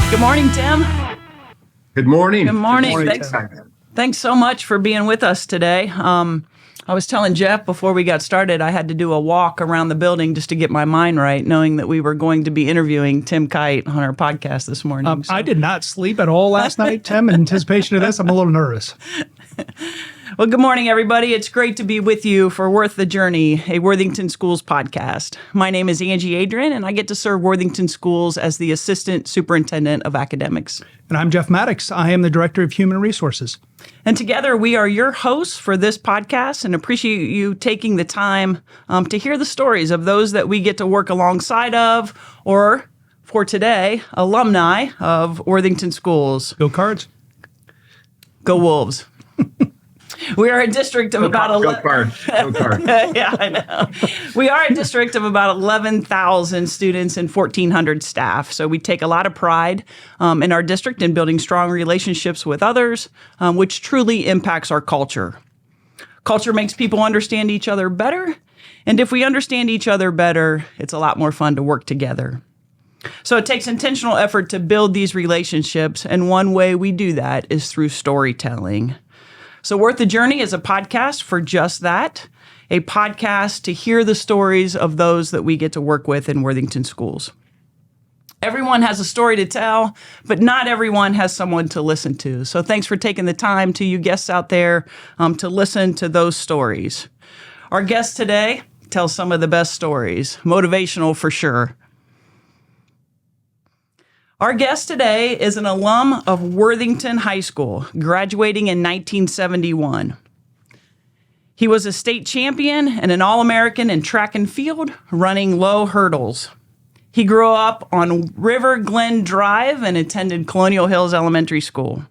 Good morning, Tim. Good morning. Good morning. Good morning, Thanks so much for being with us today. I was telling Jeff before we got started, I had to do a walk around the building just to get my mind right, knowing that we were going to be interviewing Tim Kight on our podcast this morning. I did not sleep at all last night, Tim, in anticipation of this. I'm a little nervous. Well, good morning, everybody. It's great to be with you for Worth the Journey, a Worthington Schools podcast. My name is Angie Adrian, and I get to serve Worthington Schools as the Assistant Superintendent of Academics. And I'm Jeff Maddox. I am the Director of Human Resources. And together, we are your hosts for this podcast and appreciate you taking the time to hear the stories of those that we get to work alongside of, or for today, alumni of Worthington Schools. Go Cards. Go Wolves. We are a district of about 11. Go Cards. Yeah, I know. We are a district of about 11,000 students and 1,400 staff. So we take a lot of pride in our district in building strong relationships with others, which truly impacts our culture. Culture makes people understand each other better. And if we understand each other better, it's a lot more fun to work together. So it takes intentional effort to build these relationships. And one way we do that is through storytelling. So Worth the Journey is a podcast for just that, a podcast to hear the stories of those that we get to work with in Worthington Schools. Everyone has a story to tell, but not everyone has someone to listen to. So thanks for taking the time, to you guests out there, to listen to those stories. Our guest today tells some of the best stories, motivational for sure. Our guest today is an alum of Worthington High School, graduating in 1971. He was a state champion and an All-American in track and field, running low hurdles. He grew up on River Glen Drive and attended Colonial Hills Elementary School.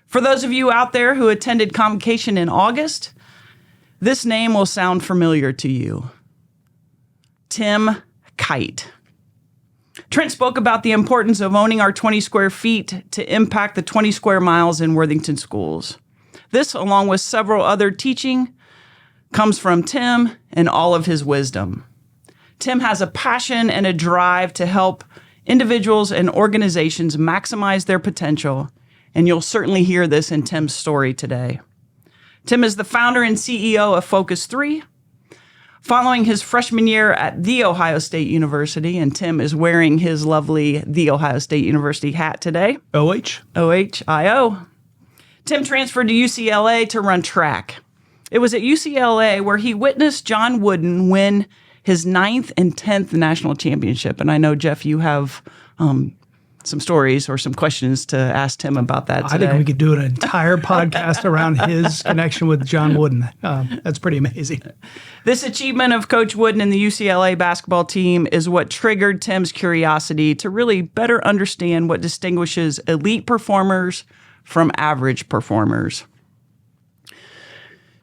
For those of you out there who attended convocation in August, this name will sound familiar to you. Tim Kight. Trent spoke about the importance of owning our 20 square feet to impact the 20 square miles in Worthington Schools. This, along with several other teaching, comes from Tim and all of his wisdom. Tim has a passion and a drive to help individuals and organizations maximize their potential, and you'll certainly hear this in Tim's story today. Tim is the founder and CEO of Focus 3. Following his freshman year at The Ohio State University, and Tim is wearing his lovely The Ohio State University hat today. OHIO. Tim transferred to UCLA to run track. It was at UCLA where he witnessed John Wooden win his 9th and 10th national championship. And I know, Jeff, you have some stories or some questions to ask Tim about that today. I think we could do an entire podcast around his connection with John Wooden. That's pretty amazing. This achievement of Coach Wooden and the UCLA basketball team is what triggered Tim's curiosity to really better understand what distinguishes elite performers from average performers.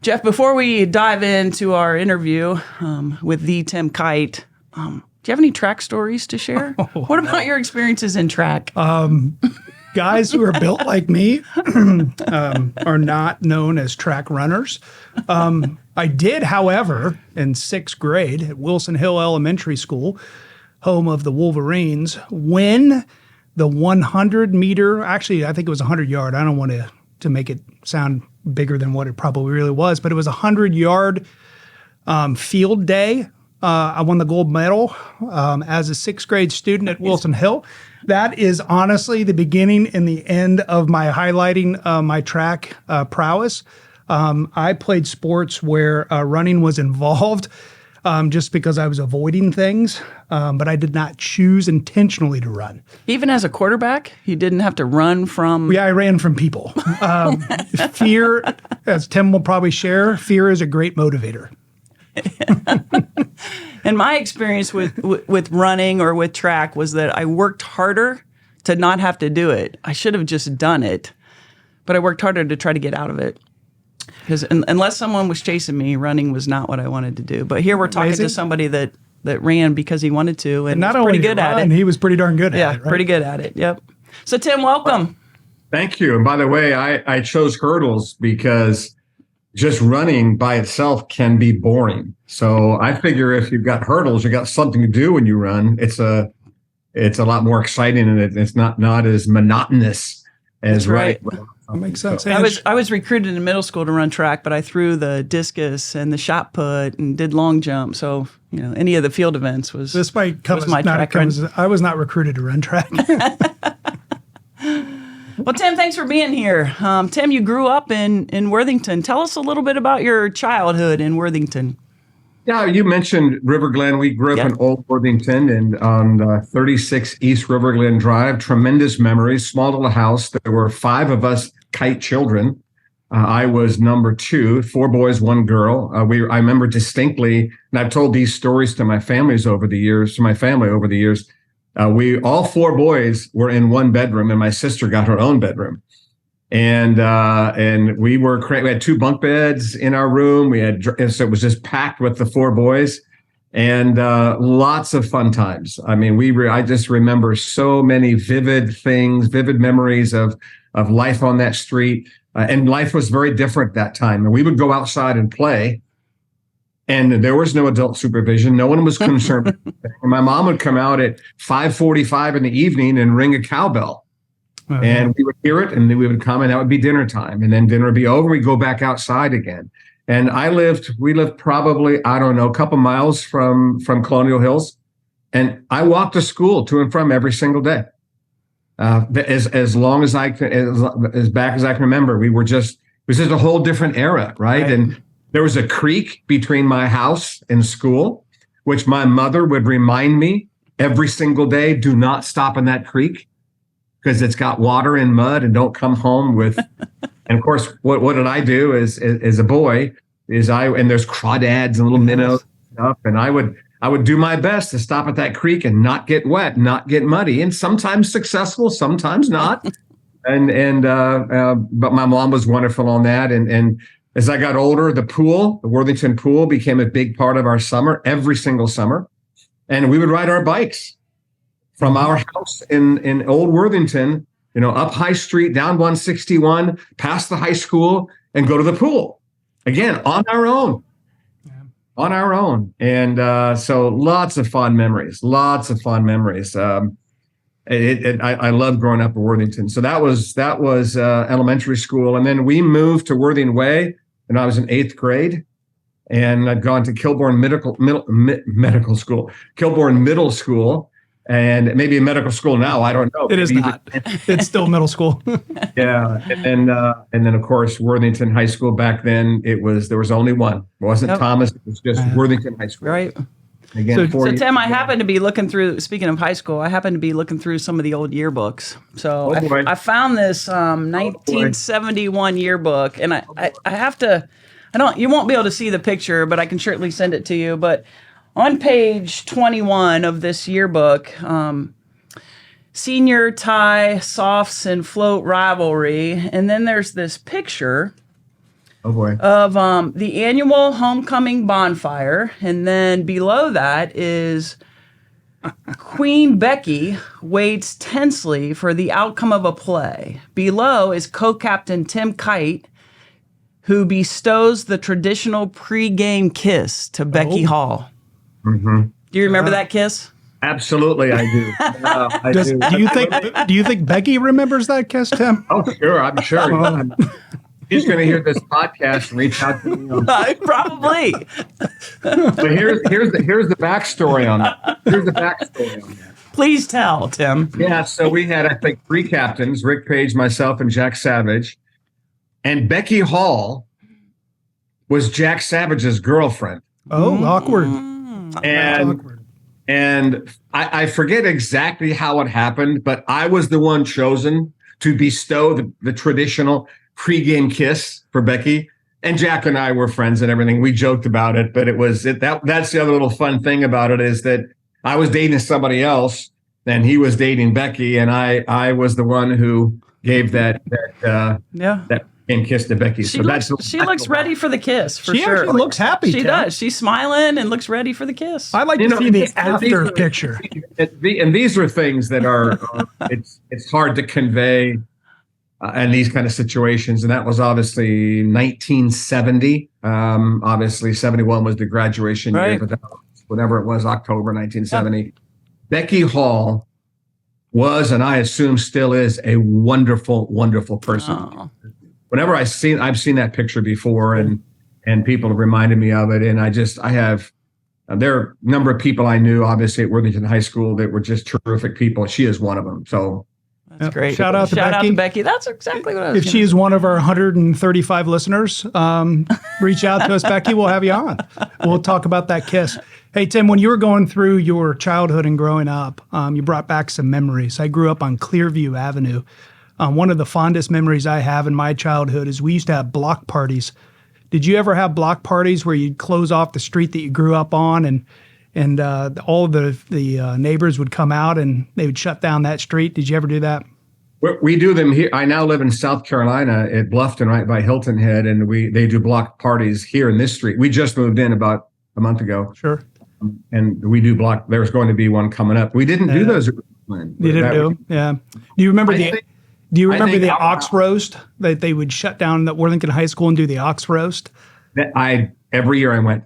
Jeff, before we dive into our interview with the Tim Kight, do you have any track stories to share? What about your experiences in track? Guys who are built like me are not known as track runners. I did, however, in 6th grade at Wilson Hill Elementary School, home of the Wolverines, win the 100-meter, actually, I think it was 100-yard. I don't want to make it sound bigger than what it probably really was, but it was a 100-yard field day. I won the gold medal as a 6th grade student at Wilson Hill. That is honestly the beginning and the end of my highlighting my track prowess. I played sports where running was involved just because I was avoiding things, but I did not choose intentionally to run. Even as a quarterback, you didn't have to run from... Yeah, I ran from people. Fear, as Tim will probably share, fear is a great motivator. And my experience with running or with track was that I worked harder to not have to do it. I should have just done it, but I worked harder to try to get out of it. Because unless someone was chasing me, running was not what I wanted to do. But here we're talking to somebody that ran because he wanted to, and not was only pretty good at it. He was pretty darn good at it. Yeah, right? pretty good at it. Yep. So Tim, welcome. Thank you. And by the way, I chose hurdles because just running by itself can be boring. So I figure if you've got hurdles, you got something to do when you run. It's it's a lot more exciting, and it's not as monotonous as That's right. That makes sense. I was recruited in middle school to run track, but I threw the discus and the shot put and did long jump. So, any of the field events was this might come was as my not track come as, I was not recruited to run track. Well, Tim, thanks for being here. Tim, you grew up in Worthington. Tell us a little bit about your childhood in Worthington. Yeah, you mentioned River Glen. We grew up in Old Worthington and on 36 East River Glen Drive. Tremendous memories. Small little house. There were 5 of us Kight children. I was number 2, 4 boys, 1 girl. I remember distinctly, and I've told these stories to my family over the years. We all 4 boys were in one bedroom, and my sister got her own bedroom. And we had 2 bunk beds in our room. So it was just packed with the 4 boys, and lots of fun times. I mean, I just remember so many vivid memories of life on that street. And life was very different that time. And we would go outside and play, and there was no adult supervision. No one was concerned. And my mom would come out at 5:45 in the evening and ring a cowbell. Uh-huh. And we would hear it, and then we would come, and that would be dinner time. And then dinner would be over. We'd go back outside again. And we lived probably, I don't know, a couple miles from Colonial Hills. And I walked to school to and from every single day. As long as as back as I can remember, it was just a whole different era, right? And there was a creek between my house and school, which my mother would remind me every single day, do not stop in that creek because it's got water and mud, and don't come home with. And of course, what did I do as a boy and there's crawdads and little minnows and stuff, and I would do my best to stop at that creek and not get wet, not get muddy, and sometimes successful, sometimes not. But my mom was wonderful on that. And as I got older, the Worthington pool became a big part of our summer, every single summer. And we would ride our bikes from our house in Old Worthington, up High Street, down 161, past the high school, and go to the pool. Again, on our own. And so lots of fond memories. I love growing up in Worthington. So that was elementary school. And then we moved to Worthing Way, and I was in 8th grade. And I'd gone to Kilbourne Middle School, and maybe a medical school now. I don't know. It is not. It's still middle school. Yeah, and then of course Worthington High School. Back then, there was only one. It wasn't Thomas. It was just Worthington High School. Right. Again, so Tim, I happened to be looking through. Speaking of high school, I happened to be looking through some of the old yearbooks. So I found this 1971 yearbook, and I have to. You won't be able to see the picture, but I can certainly send it to you. But on page 21 of this yearbook, senior tie, softs, and float rivalry. And then there's this picture of the annual homecoming bonfire. And then below that is Queen Becky waits tensely for the outcome of a play. Below is co-captain Tim Kight, who bestows the traditional pregame kiss to Becky Hall. Mm-hmm. Do you remember that kiss? Absolutely, I do. I do. Do you think Becky remembers that kiss, Tim? Oh, sure. I'm sure. She's going to hear this podcast and reach out to me. Probably. So here's the backstory on that. Please tell, Tim. Yeah. So we had, I think, 3 captains: Rick Page, myself, and Jack Savage. And Becky Hall was Jack Savage's girlfriend. Oh, awkward. And I forget exactly how it happened, but I was the one chosen to bestow the traditional pregame kiss for Becky. And Jack and I were friends and everything. We joked about it, but that's the other little fun thing about it, is that I was dating somebody else and he was dating Becky, and I was the one who gave that and kiss to Becky. She looks ready for the kiss, for sure. She looks happy. She does. She's smiling and looks ready for the kiss. I like to see the after picture. And these are things that are it's hard to convey in these kind of situations. And that was obviously 1970. Obviously 71 was the graduation year, but that was, whatever it was, October 1970. Becky Hall was, and I assume still is, a wonderful, wonderful person. Oh. Whenever I've seen that picture before, and people have reminded me of it, and I have. There are a number of people I knew, obviously, at Worthington High School that were just terrific people. She is one of them. So That's great. Shout out to Becky. That's exactly what I was If she is one of our 135 listeners, reach out to us, Becky. We'll have you on. We'll talk about that kiss. Hey, Tim, when you were going through your childhood and growing up, you brought back some memories. I grew up on Clearview Avenue. One of the fondest memories I have in my childhood is we used to have block parties. Did you ever have block parties where you'd close off the street that you grew up on, and all of the neighbors would come out and they would shut down that street? Did you ever do that? We do them here. I now live in South Carolina at Bluffton, right by Hilton Head, and they do block parties here in this street. We just moved in about a month ago. Sure. And we do block. There's going to be one coming up. We didn't do those. You didn't do them? Yeah. Do you remember the ox roast that they would shut down at Worthington High School and do the ox roast? Every year I went.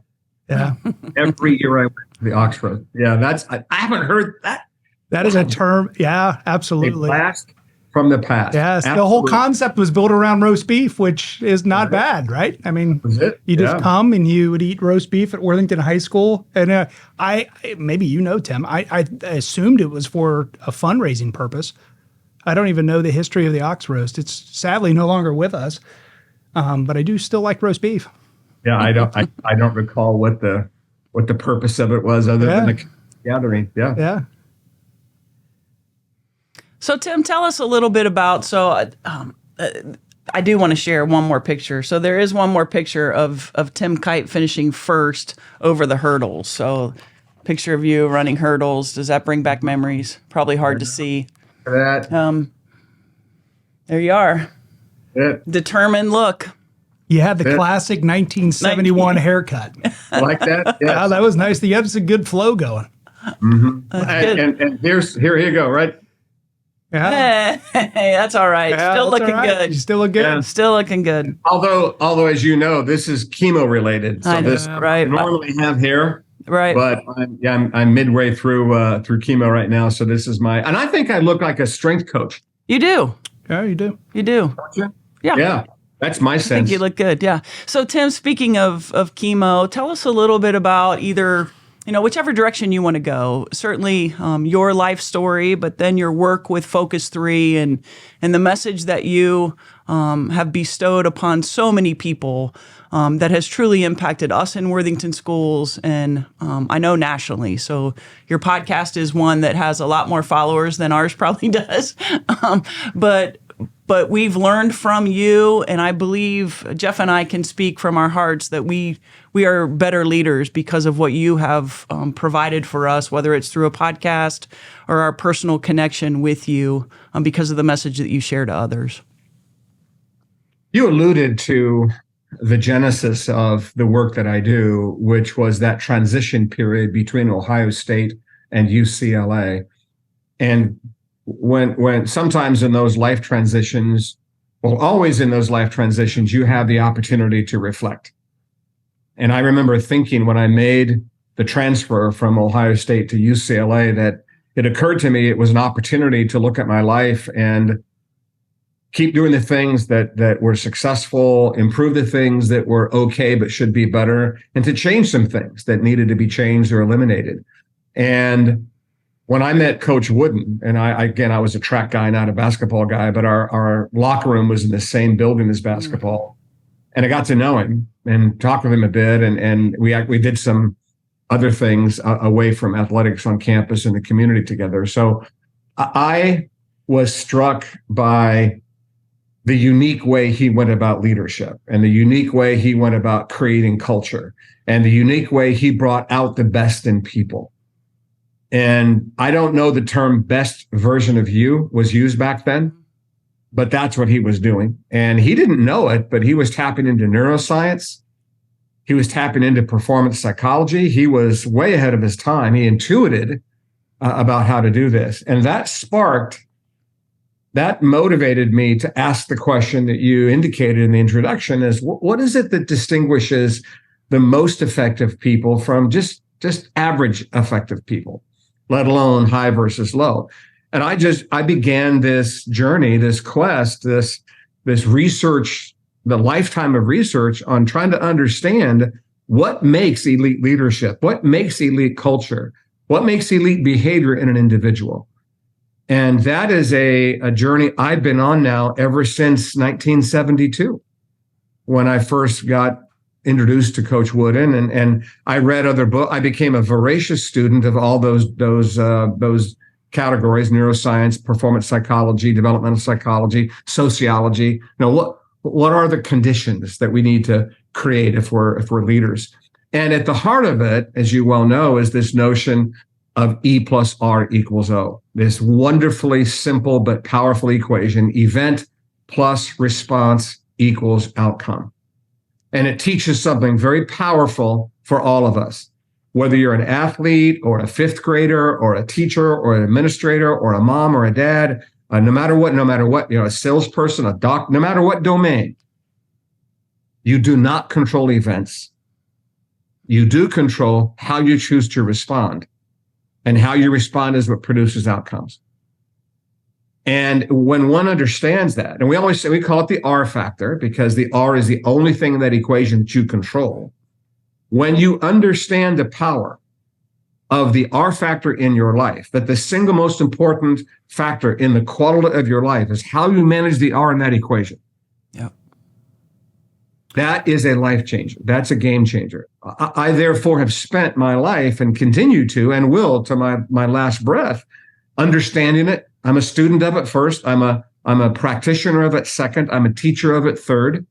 Yeah. Every year I went to the ox roast. Yeah, I haven't heard that. That is a term. Yeah, absolutely. A blast from the past. Yes, absolutely. The whole concept was built around roast beef, which is not bad, right? I mean, you just come and you would eat roast beef at Worthington High School. And maybe Tim, I assumed it was for a fundraising purpose. I don't even know the history of the ox roast. It's sadly no longer with us, but I do still like roast beef. Yeah, I don't recall what the purpose of it was other than the gathering. Yeah. Yeah. So Tim, tell us a little bit about. I do want to share one more picture. So there is one more picture of Tim Kight finishing first over the hurdles. So picture of you running hurdles. Does that bring back memories? Probably hard to see. That. There you are. Yeah. Determined look. You had the classic 1971 haircut. Like that? Yes. Yeah, that was nice. You had some good flow going. Mm-hmm. And here you go, right? Yeah. Hey, that's all right. Yeah, Still looking good. You still look good. Yeah. Still looking good. Although, as you know, this is chemo related. So I normally have hair. Right. But I'm midway through chemo right now. So this is and I think I look like a strength coach. You do. Yeah, you do. You do. Yeah. Yeah. That's my sense. I think you look good. Yeah. So Tim, speaking of chemo, tell us a little bit about either, whichever direction you want to go. Certainly your life story, but then your work with Focus 3 and the message that you have bestowed upon so many people that has truly impacted us in Worthington schools and I know nationally. So your podcast is one that has a lot more followers than ours probably does. But we've learned from you, and I believe Jeff and I can speak from our hearts that we are better leaders because of what you have provided for us, whether it's through a podcast or our personal connection with you because of the message that you share to others. You alluded to the genesis of the work that I do, which was that transition period between Ohio State and UCLA. And when sometimes in those life transitions, always in those life transitions, you have the opportunity to reflect. And I remember thinking when I made the transfer from Ohio State to UCLA that it occurred to me it was an opportunity to look at my life and keep doing the things that were successful, improve the things that were okay but should be better, and to change some things that needed to be changed or eliminated. And when I met Coach Wooden, and I was a track guy, not a basketball guy, but our locker room was in the same building as basketball. And I got to know him and talk with him a bit. And we did some other things away from athletics on campus and the community together. So I was struck by the unique way he went about leadership and the unique way he went about creating culture and the unique way he brought out the best in people. And I don't know the term best version of you was used back then, but that's what he was doing. And he didn't know it, but he was tapping into neuroscience. He was tapping into performance psychology. He was way ahead of his time. He intuited about how to do this. And that motivated me to ask the question that you indicated in the introduction is what is it that distinguishes the most effective people from just average effective people, let alone high versus low? And I began this journey, this quest, this research, the lifetime of research on trying to understand what makes elite leadership, what makes elite culture, what makes elite behavior in an individual. And that is a journey I've been on now ever since 1972, when I first got introduced to Coach Wooden, and I read other books. I became a voracious student of all those categories: neuroscience, performance psychology, developmental psychology, sociology. What are the conditions that we need to create if we're leaders? And at the heart of it, as you well know, is this notion of E plus R equals O, this wonderfully simple but powerful equation: event plus response equals outcome. And it teaches something very powerful for all of us, whether you're an athlete or a fifth grader or a teacher or an administrator or a mom or a dad, no matter what, a salesperson, a doc, no matter what domain. You do not control events. You do control how you choose to respond. And how you respond is what produces outcomes. And when one understands that, and we always say, we call it the R factor, because the R is the only thing in that equation that you control. When you understand the power of the R factor in your life, that the single most important factor in the quality of your life is how you manage the R in that equation. Yep. That is a life changer. That's a game changer. I therefore have spent my life, and continue to, and will to my last breath, understanding it. I'm a student of it first. I'm a practitioner of it second. I'm a teacher of it third.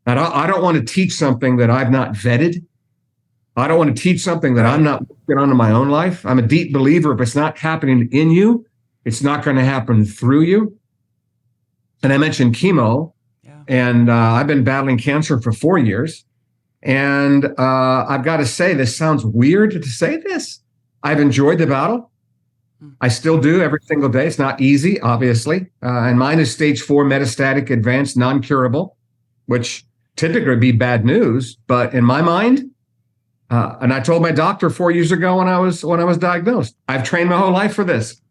And I don't want to teach something that I've not vetted. I don't want to teach something that I'm not working on in my own life. I'm a deep believer, if it's not happening in you, it's not going to happen through you. And I mentioned chemo, and I've been battling cancer for 4 years. And I've got to say, this sounds weird to say this. I've enjoyed the battle. I still do every single day. It's not easy, obviously. And mine is stage 4 metastatic advanced, non-curable, which typically would be bad news. But in my mind, and I told my doctor 4 years ago when I was diagnosed, I've trained my whole life for this.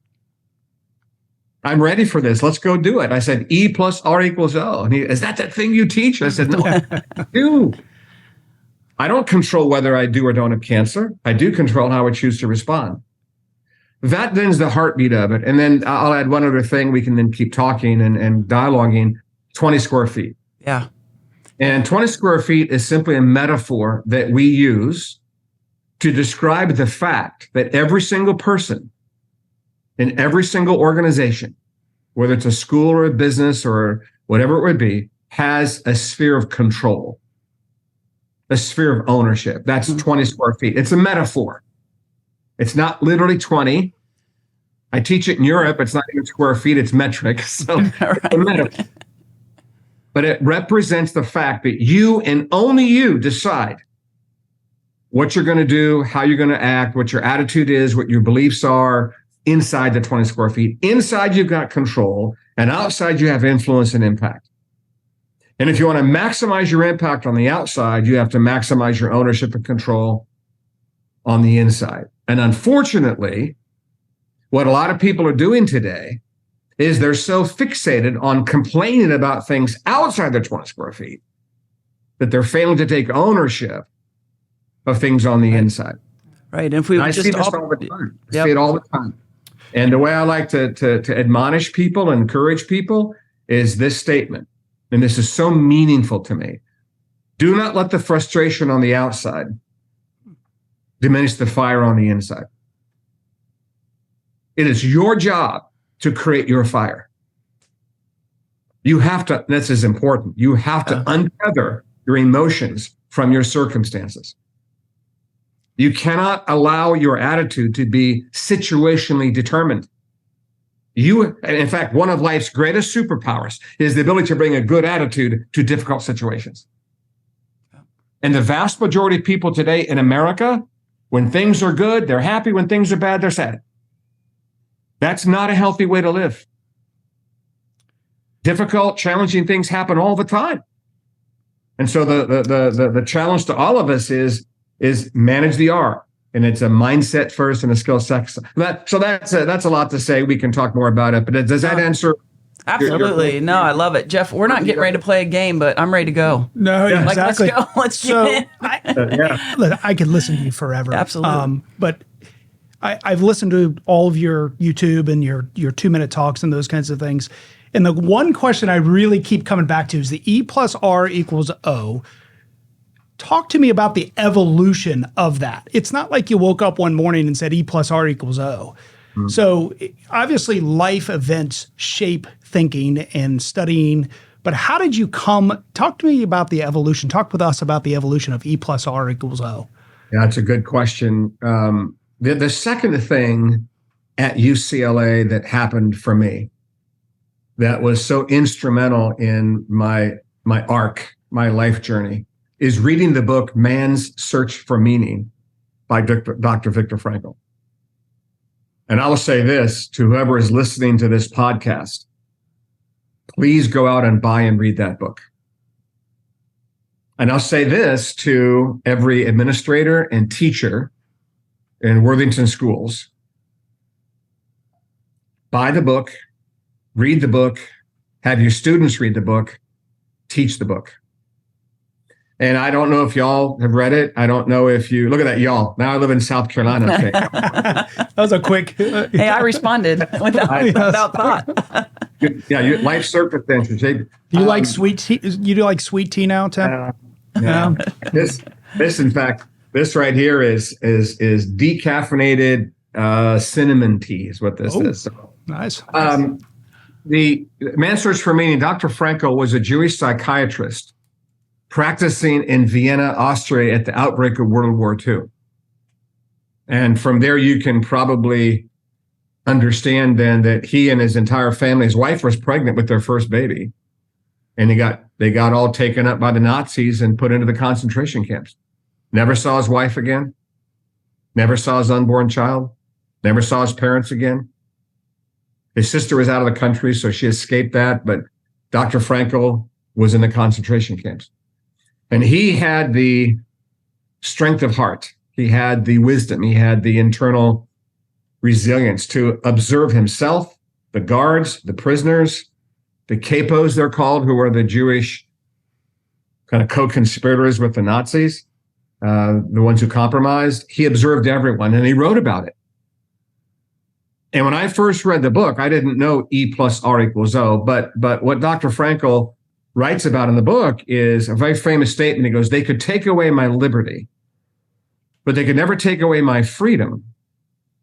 I'm ready for this. Let's go do it. I said, E plus R equals O. And he, is that thing you teach? I said, no, I do. I don't control whether I do or don't have cancer. I do control how I choose to respond. That then is the heartbeat of it. And then I'll add one other thing. We can then keep talking and dialoguing. 20 square feet. Yeah. And 20 square feet is simply a metaphor that we use to describe the fact that every single person in every single organization, whether it's a school or a business or whatever it would be, has a sphere of control, a sphere of ownership. That's 20 square feet. It's a metaphor. It's not literally 20. I teach it in Europe. It's not even square feet. It's metric. So it's a metaphor. But it represents the fact that you and only you decide what you're going to do, how you're going to act, what your attitude is, what your beliefs are inside the 20 square feet. Inside, you've got control, and outside, you have influence and impact. And if you want to maximize your impact on the outside, you have to maximize your ownership and control on the inside. And unfortunately, what a lot of people are doing today is they're so fixated on complaining about things outside their 20 square feet that they're failing to take ownership of things on the inside. Right. And if we I just see this all the time. I see it all the time. And the way I like to admonish people and encourage people is this statement. And this is so meaningful to me. Do not let the frustration on the outside diminish the fire on the inside. It is your job to create your fire. You have to, this is important, you have to untether your emotions from your circumstances. You cannot allow your attitude to be situationally determined. In fact, one of life's greatest superpowers is the ability to bring a good attitude to difficult situations. And the vast majority of people today in America, when things are good, they're happy. When things are bad, they're sad. That's not a healthy way to live. Difficult, challenging things happen all the time. And so the challenge to all of us is manage the R. and it's a mindset first and a skill second. So that's a lot to say. We can talk more about it, but does that answer? Absolutely. No, I love it. Jeff, we're not getting ready to play a game, but I'm ready to go. No, Yeah. exactly. Like, let's go. Let's get in. Look, I could listen to you forever. Absolutely. But I've listened to all of your YouTube and your 2-minute talks and those kinds of things. And the one question I really keep coming back to is the E plus R equals O. Talk to me about the evolution of that. It's not like you woke up one morning and said E plus R equals O. So obviously life events shape thinking and studying, but how did you talk to me about the evolution. Talk with us about the evolution of E plus R equals O. Yeah, that's a good question. The second thing at UCLA that happened for me that was so instrumental in my life journey, is reading the book Man's Search for Meaning by Dr. Viktor Frankl. And I will say this to whoever is listening to this podcast, please go out and buy and read that book. And I'll say this to every administrator and teacher in Worthington schools: buy the book, read the book, have your students read the book, teach the book. And I don't know if y'all have read it. I don't know if you look at that, y'all. Now I live in South Carolina. Okay. That was a quick. Hey, I responded without thought. Life circumstances. Do you like sweet tea? You do like sweet tea now, Tim? Yeah. This, in fact, this right here is decaffeinated cinnamon tea is what this is. So, nice. The Man's Search for Meaning. Dr. Frankl was a Jewish psychiatrist practicing in Vienna, Austria at the outbreak of World War II. And from there, you can probably understand then that he and his entire family, his wife was pregnant with their first baby, and they got all taken up by the Nazis and put into the concentration camps. Never saw his wife again, never saw his unborn child, never saw his parents again. His sister was out of the country, so she escaped that, but Dr. Frankl was in the concentration camps. And he had the strength of heart. He had the wisdom. He had the internal resilience to observe himself, the guards, the prisoners, the capos, they're called, who are the Jewish kind of co-conspirators with the Nazis, the ones who compromised. He observed everyone, and he wrote about it. And when I first read the book, I didn't know E plus R equals O, but what Dr. Frankl writes about in the book is a very famous statement. He goes, they could take away my liberty, but they could never take away my freedom.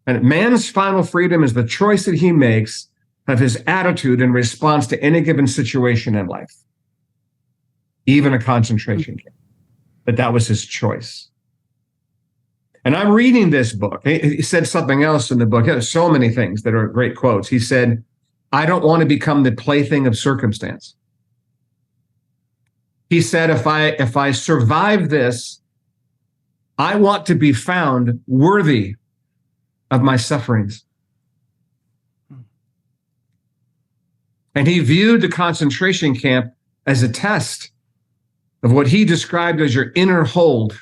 And man's final freedom is the choice that he makes of his attitude in response to any given situation in life, even a concentration camp. But that was his choice. And I'm reading this book. He said something else in the book. There's so many things that are great quotes. He said, I don't want to become the plaything of circumstance. He said, if I survive this, I want to be found worthy of my sufferings. And he viewed the concentration camp as a test of what he described as your inner hold,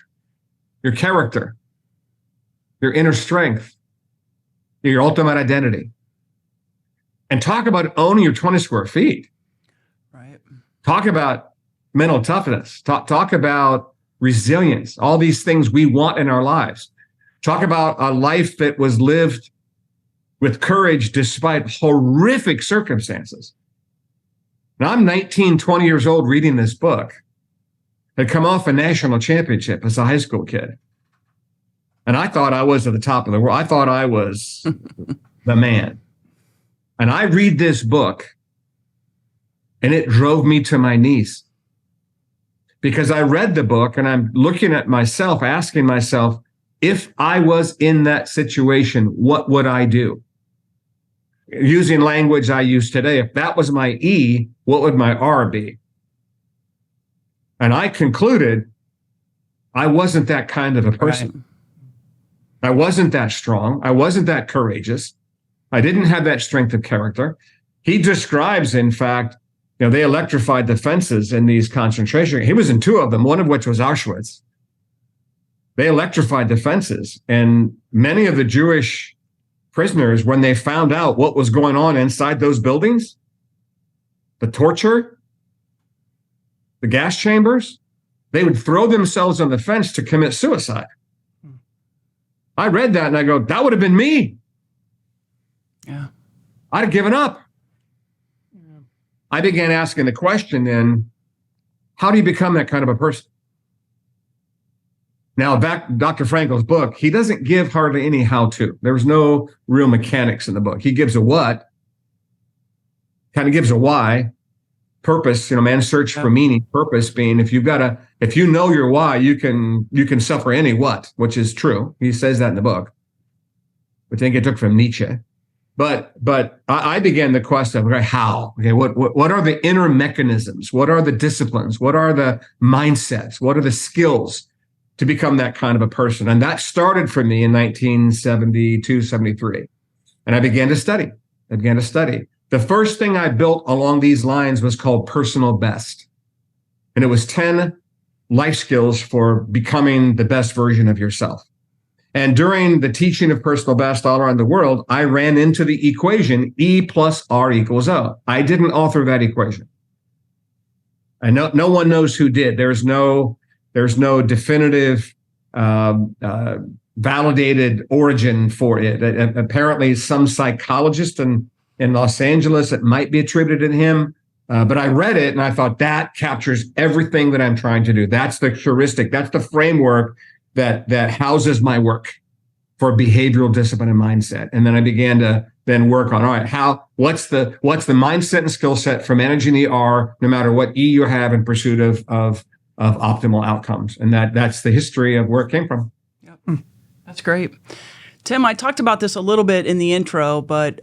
your character, your inner strength, your ultimate identity. And talk about owning your 20 square feet. Right. Talk about mental toughness. Talk about resilience, all these things we want in our lives. Talk about a life that was lived with courage despite horrific circumstances. Now, I'm 19, 20 years old reading this book. I'd come off a national championship as a high school kid. And I thought I was at the top of the world. I thought I was the man. And I read this book, and it drove me to my knees. Because I read the book and I'm looking at myself, asking myself, if I was in that situation, what would I do? Using language I use today, if that was my E, what would my R be? And I concluded I wasn't that kind of a person. Right. I wasn't that strong. I wasn't that courageous. I didn't have that strength of character. He describes, in fact, they electrified the fences in these concentration. He was in two of them, one of which was Auschwitz. they electrified the fences. And many of the Jewish prisoners, when they found out what was going on inside those buildings, the torture, the gas chambers, they would throw themselves on the fence to commit suicide. I read that and I go, that would have been me. Yeah. I'd have given up. Yeah. I began asking the question then, how do you become that kind of a person? Now, back to Dr. Frankl's book, he doesn't give hardly any how-to. There's no real mechanics in the book. He gives a what, kind of gives a why, purpose, man's search for meaning, purpose being if you know your why, you can suffer any what, which is true. He says that in the book, which I think it took from Nietzsche. But I began the quest of how. Okay, what are the inner mechanisms? What are the disciplines? What are the mindsets? What are the skills to become that kind of a person? And that started for me in 1972, 73. And I began to study. The first thing I built along these lines was called Personal Best. And it was 10 life skills for becoming the best version of yourself. And during the teaching of Personal Best all around the world, I ran into the equation E plus R equals O. I didn't author that equation. I know no one knows who did. There's no definitive, validated origin for it. Apparently, some psychologist in Los Angeles, it might be attributed to him. But I read it and I thought that captures everything that I'm trying to do. That's the heuristic. That's the framework that houses my work for behavioral discipline and mindset. And then I began to then work on, all right, what's the mindset and skill set for managing the R, no matter what E you have in pursuit of optimal outcomes. And that's the history of where it came from. Yep. That's great. Tim, I talked about this a little bit in the intro, but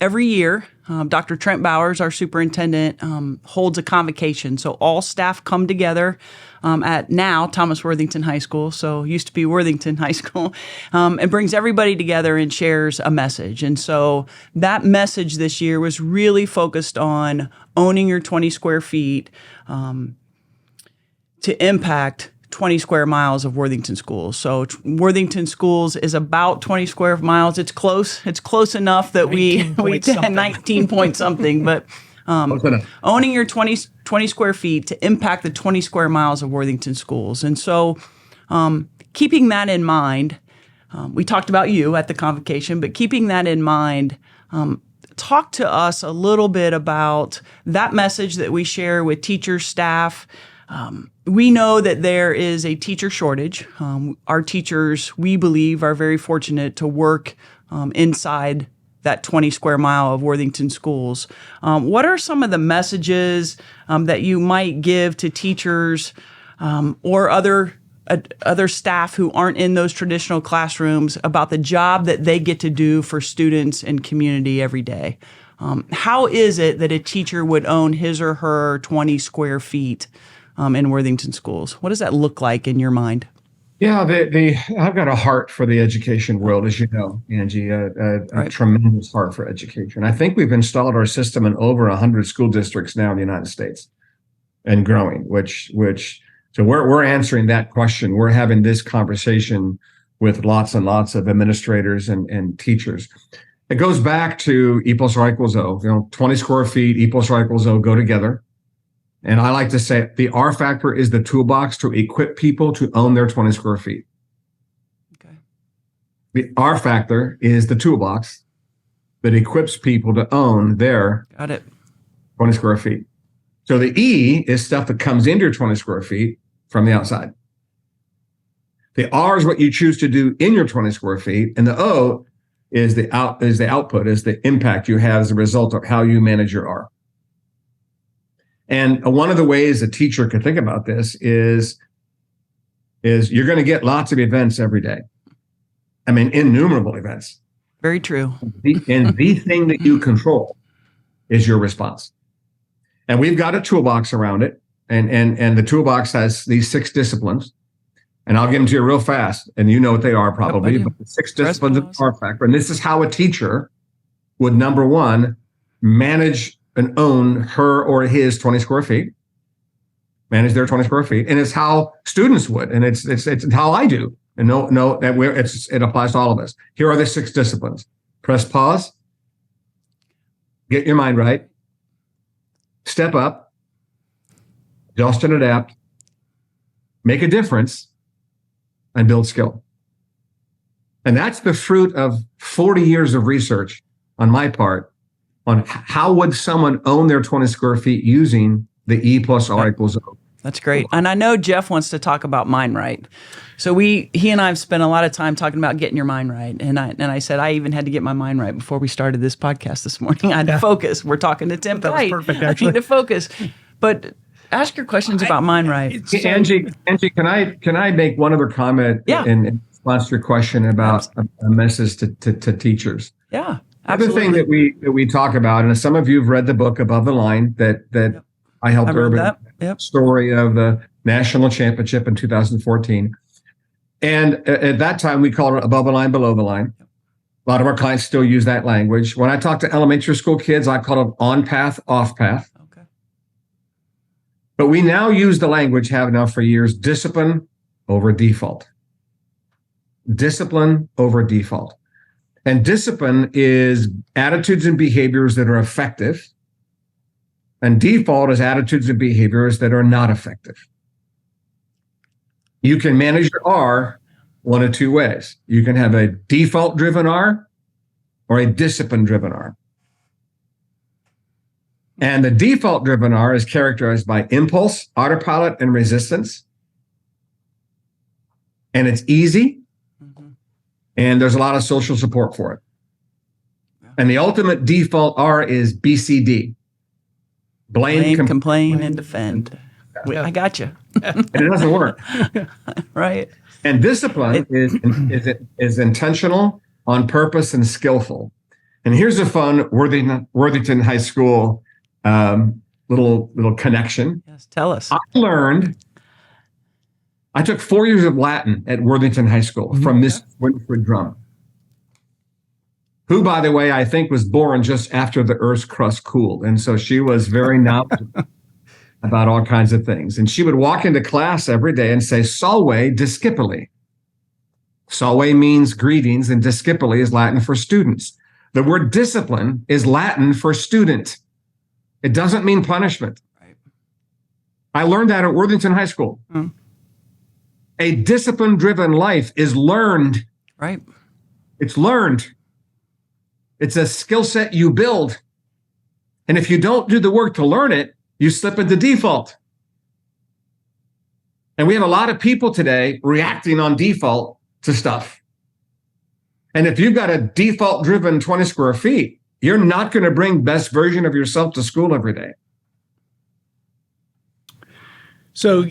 every year, Dr. Trent Bowers, our superintendent, holds a convocation. So all staff come together at now Thomas Worthington High School, so used to be Worthington High School, and brings everybody together and shares a message. And so that message this year was really focused on owning your 20 square feet to impact 20 square miles of Worthington schools. So Worthington schools is about 20 square miles. It's close. It's close enough that we did 19 point something, but owning your 20 square feet to impact the 20 square miles of Worthington schools. And so keeping that in mind, we talked about you at the convocation, but keeping that in mind, talk to us a little bit about that message that we share with teachers, staff. We know that there is a teacher shortage. Our teachers, we believe, are very fortunate to work inside that 20 square mile of Worthington schools. What are some of the messages that you might give to teachers or other staff who aren't in those traditional classrooms about the job that they get to do for students and community every day? How is it that a teacher would own his or her 20 square feet in Worthington schools? What does that look like in your mind? Yeah, I've got a heart for the education world, as you know, Angie, a tremendous heart for education. I think we've installed our system in over 100 school districts now in the United States and growing, so we're answering that question. We're having this conversation with lots and lots of administrators and teachers. It goes back to E plus R equals O, 20 square feet, E plus R equals O go together. And I like to say the R factor is the toolbox to equip people to own their 20 square feet. Okay. The R factor is the toolbox that equips people to own their 20 square feet. So the E is stuff that comes into your 20 square feet from the outside. The R is what you choose to do in your 20 square feet. And the O is the output, is the impact you have as a result of how you manage your R. And one of the ways a teacher could think about this is you're going to get lots of events every day. I mean, innumerable events. Very true. And the thing that you control is your response. And we've got a toolbox around it. And the toolbox has these 6 disciplines. And I'll give them to you real fast. And you know what they are probably. But the 6 disciplines of R factor. And this is how a teacher would, number one, manage and own her or his 20 square feet. manage their 20 square feet. And it's how students would, and it's how I do. And no, that it applies to all of us. Here are the 6 disciplines. Press pause. Get your mind right. Step up. Adjust and adapt. Make a difference. And build skill. And that's the fruit of 40 years of research on my part on how would someone own their 20 square feet using the E plus R equals O. That's great. And I know Jeff wants to talk about mind right. So he and I have spent a lot of time talking about getting your mind right. And I said I even had to get my mind right before we started this podcast this morning. I had to focus. We're talking to Tim That was Kight. perfect, actually. I need to focus. But ask your questions about mind right. Angie, can I make one other comment in response to your question about a message to teachers? Yeah, absolutely. absolutely. Other thing that we talk about, and some of you have read the book Above the Line that I helped Urban story of the national championship in 2014. And at that time, we called it above the line, below the line. A lot of our clients still use that language. When I talk to elementary school kids, I call it on path, off path. Okay. But we now use the language, have now for years, discipline over default. Discipline over default. And discipline is attitudes and behaviors that are effective. And default is attitudes and behaviors that are not effective. You can manage your R one of 2 ways. You can have a default-driven R or a discipline-driven R. And the default-driven R is characterized by impulse, autopilot, and resistance. And it's easy. And there's a lot of social support for it. And the ultimate default R is BCD. Blame, complain, and defend. I got you. And it doesn't work. Right. And discipline is intentional, on purpose, and skillful. And here's a fun Worthington High School little connection. Yes, tell us. I took 4 years of Latin at Worthington High School from Miss Winfred Drum, who, by the way, I think was born just after the Earth's crust cooled. And so she was very knowledgeable about all kinds of things. And she would walk into class every day and say, Salve discipuli. Salve means greetings, and discipuli is Latin for students. The word discipline is Latin for student. It doesn't mean punishment. Right. I learned that at Worthington High School. A discipline-driven life is learned. Right. It's learned. It's a skill set you build. And if you don't do the work to learn it, you slip into default. And we have a lot of people today reacting on default to stuff. And if you've got a default-driven 20 square feet, you're not going to bring best version of yourself to school every day. So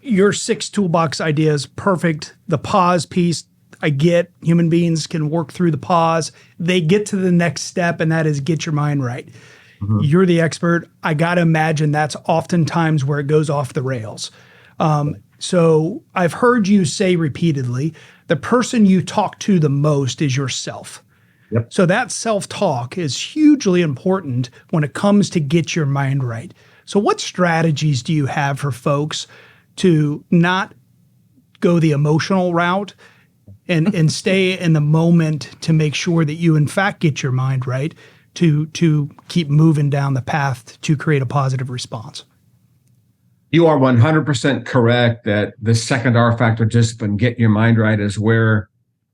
your 6 toolbox ideas, perfect. The pause piece, I get human beings can work through the pause. They get to the next step, and that is get your mind right. You're the expert. I got to imagine that's oftentimes where it goes off the rails. So I've heard you say repeatedly, the person you talk to the most is yourself. Yep. So that self-talk is hugely important when it comes to get your mind right. So what strategies do you have for folks to not go the emotional route and stay in the moment to make sure that you in fact get your mind right to keep moving down the path to create a positive response? You are 100% correct that the second R factor discipline, get your mind right, is where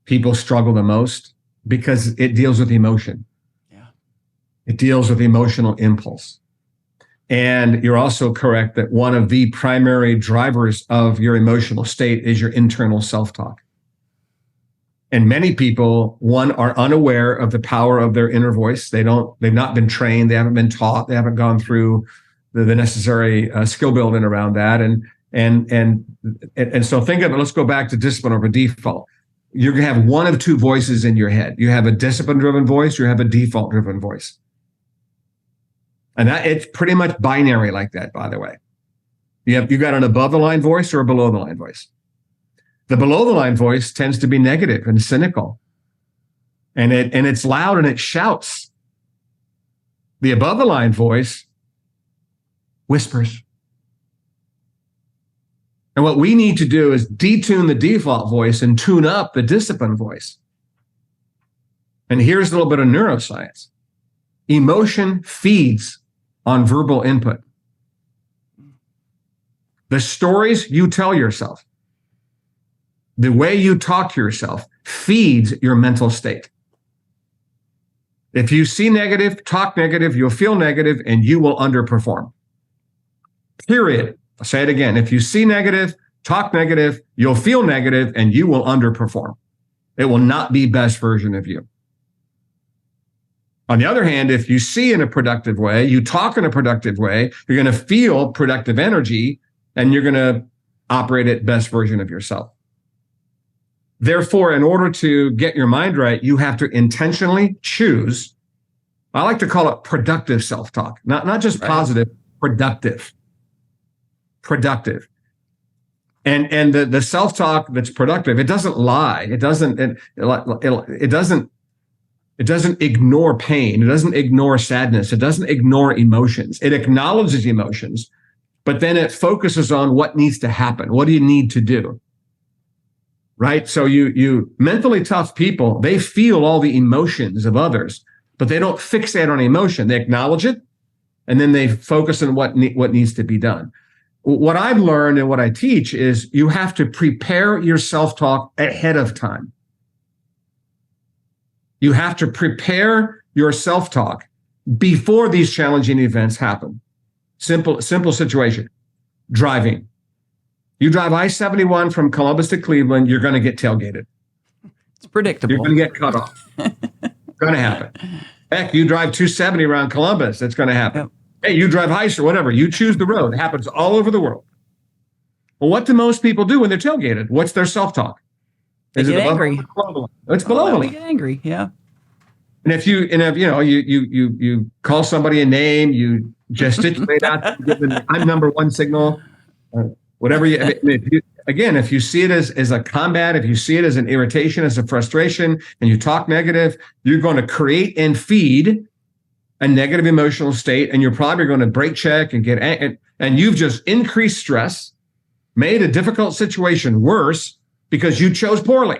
people struggle the most because it deals with emotion. Yeah. It deals with emotional impulse. And you're also correct that one of the primary drivers of your emotional state is your internal self-talk. And many people, one, are unaware of the power of their inner voice. They've not been trained. They haven't been taught. They haven't gone through the necessary skill building around that. And so think of it. Let's go back to discipline over default. You're going to have one of 2 voices in your head. You have a discipline-driven voice. You have a default-driven voice. And that it's pretty much binary like that, by the way. You got an above-the-line voice or a below-the-line voice. The below-the-line voice tends to be negative and cynical. And it's loud and it shouts. The above-the-line voice whispers. And what we need to do is detune the default voice and tune up the disciplined voice. And here's a little bit of neuroscience. Emotion feeds on verbal input. The stories you tell yourself, the way you talk to yourself feeds your mental state. If you see negative, talk negative, you'll feel negative, and you will underperform. Period. I'll say it again. If you see negative, talk negative, you'll feel negative, and you will underperform. It will not be best version of you. On the other hand, if you see in a productive way, you talk in a productive way, you're going to feel productive energy, and you're going to operate at best version of yourself. Therefore, in order to get your mind right, you have to intentionally choose. I like to call it productive self-talk, not just positive, productive. Productive. And the self-talk that's productive, it doesn't lie. It doesn't ignore pain. It doesn't ignore sadness. It doesn't ignore emotions. It acknowledges emotions, but then it focuses on what needs to happen. What do you need to do? Right? So you mentally tough people, they feel all the emotions of others, but they don't fixate on emotion. They acknowledge it, and then they focus on what needs to be done. What I've learned and what I teach is you have to prepare your self-talk ahead of time. You have to prepare your self-talk before these challenging events happen. Simple situation. Driving. You drive I-71 from Columbus to Cleveland, you're going to get tailgated. It's predictable. You're going to get cut off. It's going to happen. Heck, you drive 270 around Columbus, it's going to happen. Yep. Hey, you drive Heister, whatever. You choose the road. It happens all over the world. Well, what do most people do when they're tailgated? What's their self-talk? They get angry. It's below the line. They get angry, yeah. And if you call somebody a name, you gesticulate out, I'm number one signal, whatever if you see it as a combat, if you see it as an irritation, as a frustration, and you talk negative, you're going to create and feed a negative emotional state, and you're probably going to brake check and get and you've just increased stress, made a difficult situation worse because you chose poorly.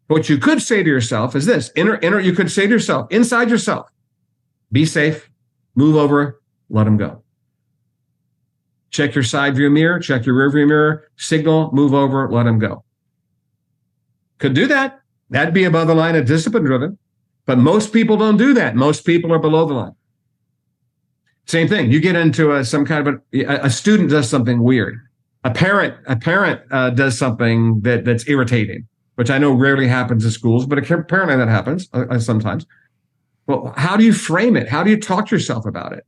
What you could say to yourself is this: you could say to yourself, inside yourself, be safe, move over, let them go. Check your side view mirror, check your rear view mirror, signal, move over, let them go. Could do that. That'd be above the line of discipline driven. But most people don't do that. Most people are below the line. Same thing. You get into some kind of a student does something weird. A parent does something that's irritating, which I know rarely happens in schools, but apparently that happens sometimes. Well, how do you frame it? How do you talk to yourself about it?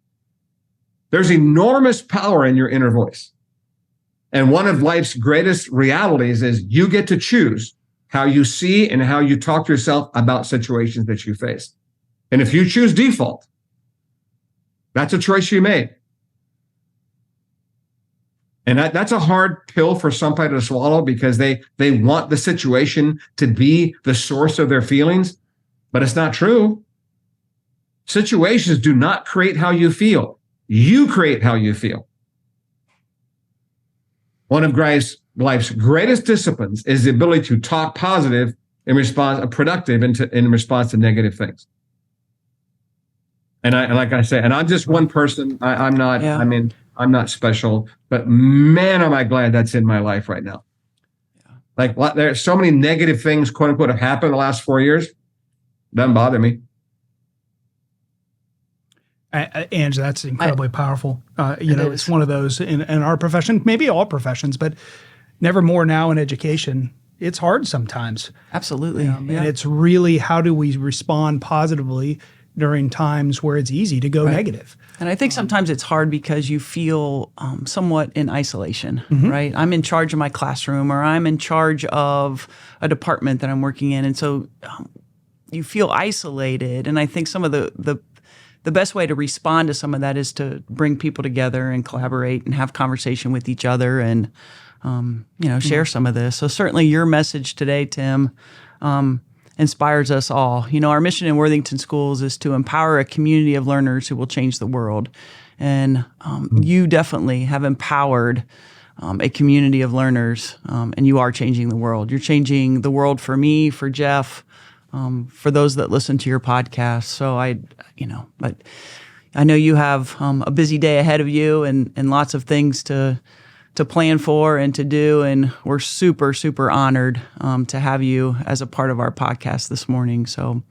There's enormous power in your inner voice. And one of life's greatest realities is you get to choose how you see and how you talk to yourself about situations that you face. And if you choose default, that's a choice you made. And that's a hard pill for somebody to swallow because they want the situation to be the source of their feelings, but it's not true. Situations do not create how you feel. You create how you feel. One of life's greatest disciplines is the ability to talk positive in response, productive in response to negative things. And like I say, and I'm just one person. I'm not. Yeah. I mean, I'm not special, but man, am I glad that's in my life right now. Yeah. Like there's so many negative things, quote unquote, have happened in the last 4 years. Doesn't bother me. Ange, that's incredibly powerful. It's one of those in our profession, maybe all professions, but never more now in education. It's hard sometimes. Absolutely. And it's really, how do we respond positively during times where it's easy to go negative? And I think sometimes it's hard because you feel somewhat in isolation, right? I'm in charge of my classroom, or I'm in charge of a department that I'm working in. And so you feel isolated. And I think some of the best way to respond to some of that is to bring people together and collaborate and have conversation with each other and, share some of this. So certainly your message today, Tim, inspires us all. Our mission in Worthington Schools is to empower a community of learners who will change the world. And you definitely have empowered a community of learners, and you are changing the world. You're changing the world for me, for Jeff, for those that listen to your podcast. So but I know you have a busy day ahead of you and lots of things to plan for and to do. And we're super, super honored to have you as a part of our podcast this morning. So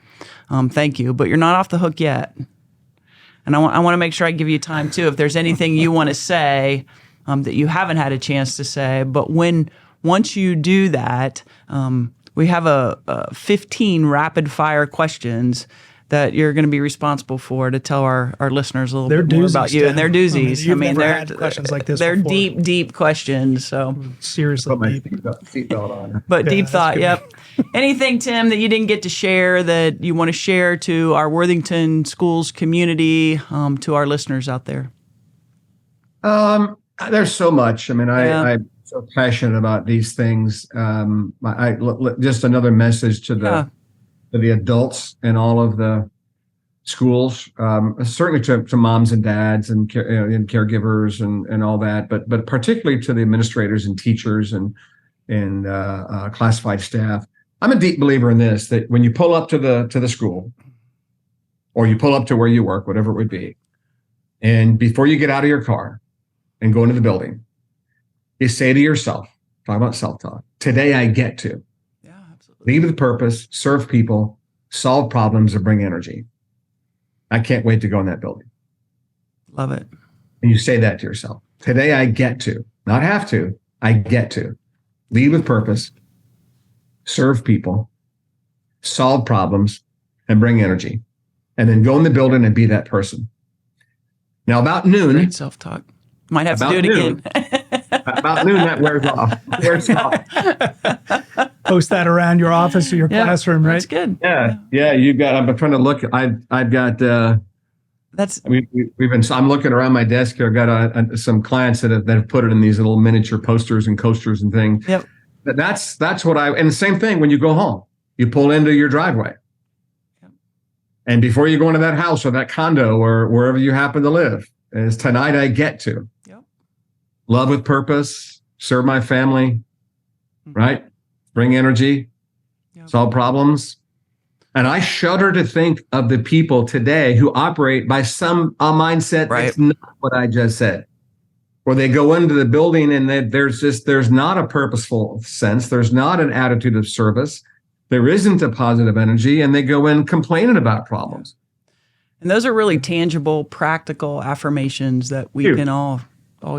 thank you. But you're not off the hook yet. And I want to make sure I give you time too. If there's anything you want to say that you haven't had a chance to say, but once you do that, we have a 15 rapid fire questions that you're going to be responsible for to tell our listeners a little bit more about you. And they're doozies. Never had questions like this they're before. deep questions. So Seriously Put my deep. seatbelt on. but Yeah, deep that's thought, good. yep. Anything, Tim, that you didn't get to share that you want to share to our Worthington schools community, to our listeners out there? There's so much. I mean, Yeah. I'm so passionate about these things. Just another message to the adults in all of the schools, certainly to moms and dads and caregivers and all that, but particularly to the administrators and teachers and classified staff. I'm a deep believer in this, that when you pull up to the school, or you pull up to where you work, whatever it would be, and before you get out of your car and go into the building, you say to yourself, talk about self-talk, today I get to lead with purpose, serve people, solve problems, and bring energy. I can't wait to go in that building. Love it. And you say that to yourself. Today I get to, not have to, I get to lead with purpose, serve people, solve problems, and bring energy. And then go in the building and be that person. Now about noon. Great self-talk. Might have to do it again. About noon, that wears off. Wears off. Post that around your office or your classroom, right? That's good. Yeah. You got. I'm trying to look. I've got. That's. We've been. I'm looking around my desk here. I've got some clients that have put it in these little miniature posters and coasters and things. Yep. That's what I. And the same thing when you go home, you pull into your driveway, and before you go into that house or that condo or wherever you happen to live, is tonight I get to. Love with purpose, serve my family, right? Bring energy, solve problems. And I shudder to think of the people today who operate by some mindset that's not what I just said. Where they go into the building and there's not a purposeful sense. There's not an attitude of service. There isn't a positive energy, and they go in complaining about problems. And those are really tangible, practical affirmations that we can all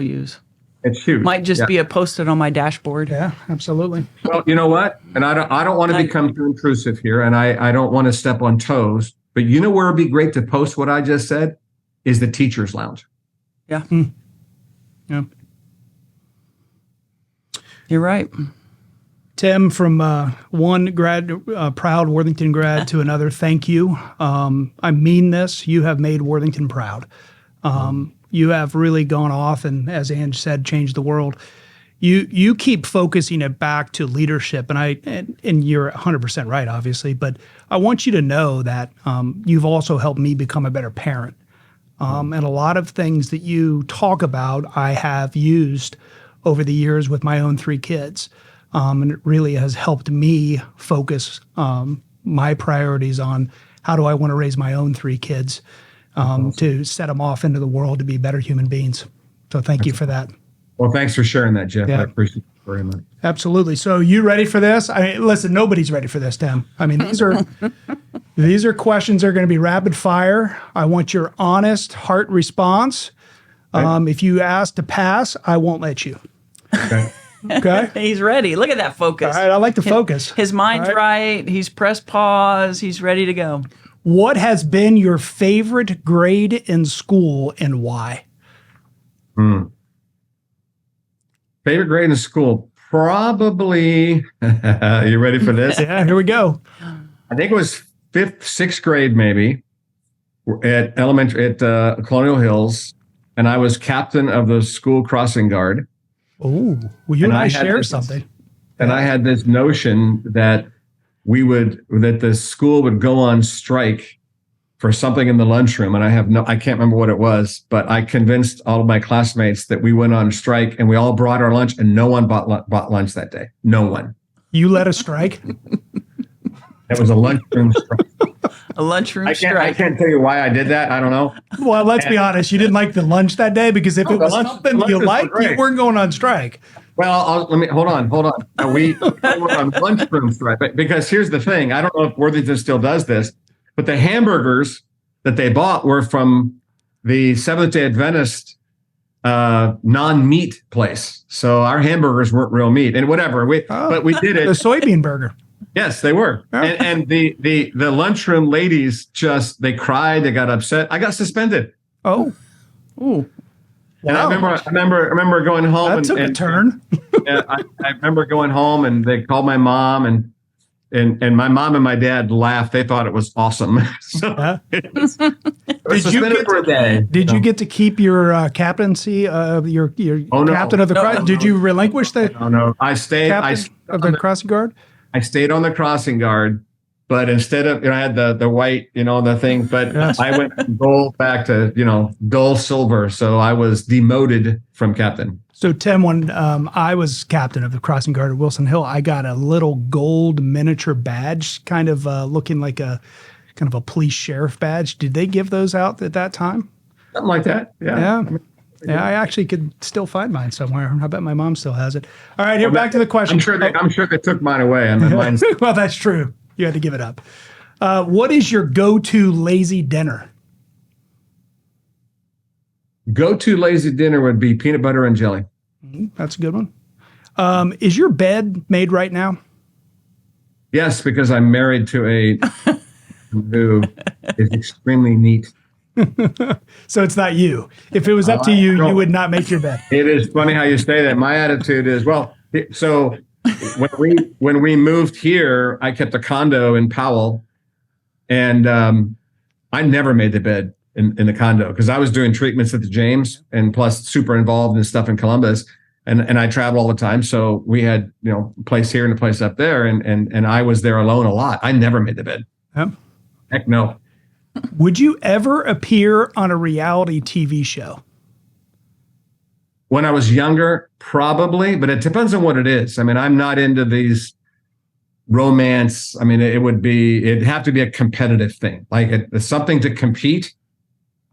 use. It's huge. Might just be a post-it on my dashboard. Yeah, absolutely. Well, you know what? And I don't want to become too intrusive here, and I don't want to step on toes. But you know where it'd be great to post what I just said is the teachers' lounge. Yeah. Yeah. You're right. Tim, from one proud Worthington grad to another, thank you. I mean this. You have made Worthington proud. You have really gone off and, as Ange said, changed the world. You keep focusing it back to leadership, and you're 100% right, obviously. But I want you to know that you've also helped me become a better parent. And a lot of things that you talk about, I have used over the years with my own 3 kids. And it really has helped me focus my priorities on how do I want to raise my own 3 kids to set them off into the world to be better human beings. So thank you for that. Well, thanks for sharing that, Jeff. Yeah. I appreciate it very much. Absolutely. So you ready for this? Listen, nobody's ready for this, Tim. I mean, these are questions that are going to be rapid fire. I want your honest heart response. If you ask to pass, I won't let you. Okay. Okay. He's ready. Look at that focus. All right. I like the focus. His mind's right. He's pressed pause. He's ready to go. What has been your favorite grade in school and why? Favorite grade in school? Probably, you ready for this? Yeah, here we go. I think it was 5th, 6th grade, maybe, at Colonial Hills. And I was captain of the school crossing guard. Oh, well, you and I share something. And I had this notion that the school would go on strike for something in the lunchroom, and I can't remember what it was, but I convinced all of my classmates that we went on strike, and we all brought our lunch, and no one bought lunch that day. No one. You led a strike? It was a lunchroom strike. A lunchroom strike. I can't tell you why I did that. I don't know. Well, let's be honest. You didn't like the lunch that day because if it was something you liked, you weren't going on strike. Well, hold on. We went on lunchroom strike, because here's the thing. I don't know if Worthington still does this, but the hamburgers that they bought were from the Seventh-day Adventist non-meat place. So our hamburgers weren't real meat, and whatever. But we did it. The soybean burger. Yes, they were. Oh. And the lunchroom ladies they cried, they got upset. I got suspended. Oh. Ooh. Wow. And I remember going home. That took a turn. I remember going home, and they called my mom, and my mom and my dad laughed. They thought it was awesome. So it was suspended for a day. Did you get to keep your captaincy of your captain of the cross? Did you relinquish the? No. I stayed. Of the crossing guard. I stayed on the crossing guard, but instead of I had the white, the thing, but yes. I went from gold back to dull silver, so I was demoted from captain. So Tim, when I was captain of the crossing guard at Wilson Hill, I got a little gold miniature badge, kind of looking like a police sheriff badge. Did they give those out at that time? Something like that. Yeah. Yeah, I actually could still find mine somewhere. I bet my mom still has it. All right, back to the question. I'm sure they took mine away. Mine's... Well, that's true. You had to give it up. What is your go-to lazy dinner? Go-to lazy dinner would be peanut butter and jelly. That's a good one. Is your bed made right now? Yes, because I'm married to a who is extremely neat. So it's not you. If it was up to you, you would not make your bed. It is funny how you say that. My attitude is, so when we moved here, I kept a condo in Powell, and I never made the bed in the condo because I was doing treatments at the James and plus super involved in stuff in Columbus, and I travel all the time. So we had a place here and a place up there, and I was there alone a lot. I never made the bed. Heck no. Would you ever appear on a reality TV show? When I was younger, probably, but it depends on what it is. I'm not into these romance. It'd have to be a competitive thing, like it's something to compete.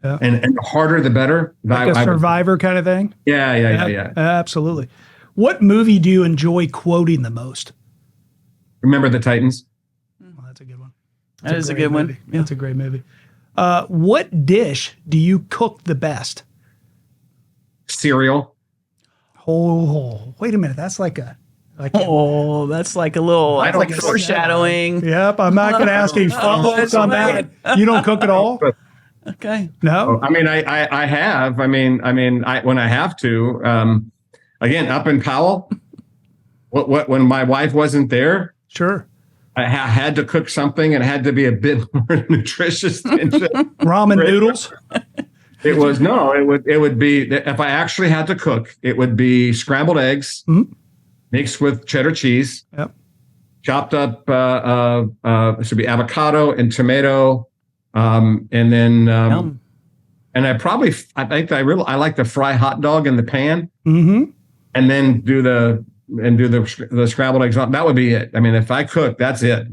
Yeah. And the harder, the better. Like a Survivor kind of thing? Yeah. Absolutely. What movie do you enjoy quoting the most? Remember the Titans? Well, that's a good one. That is a good one. Yeah. That's a great movie. What dish do you cook the best? Cereal. Oh, wait a minute. That's like a... that's like a little foreshadowing. Yep, I'm not going to ask any follow-ups on that. You don't cook at all? Okay. No. I have. When I have to. Again, up in Powell, when my wife wasn't there. Sure. I had to cook something, and it had to be a bit more nutritious than just ramen noodles. It would be, if I actually had to cook, it would be scrambled eggs mixed with cheddar cheese. Yep. Chopped up, this would be avocado and tomato. And then, and I like to fry hot dog in the pan and then do the scrambled eggs. That would be it. If I cook, that's it.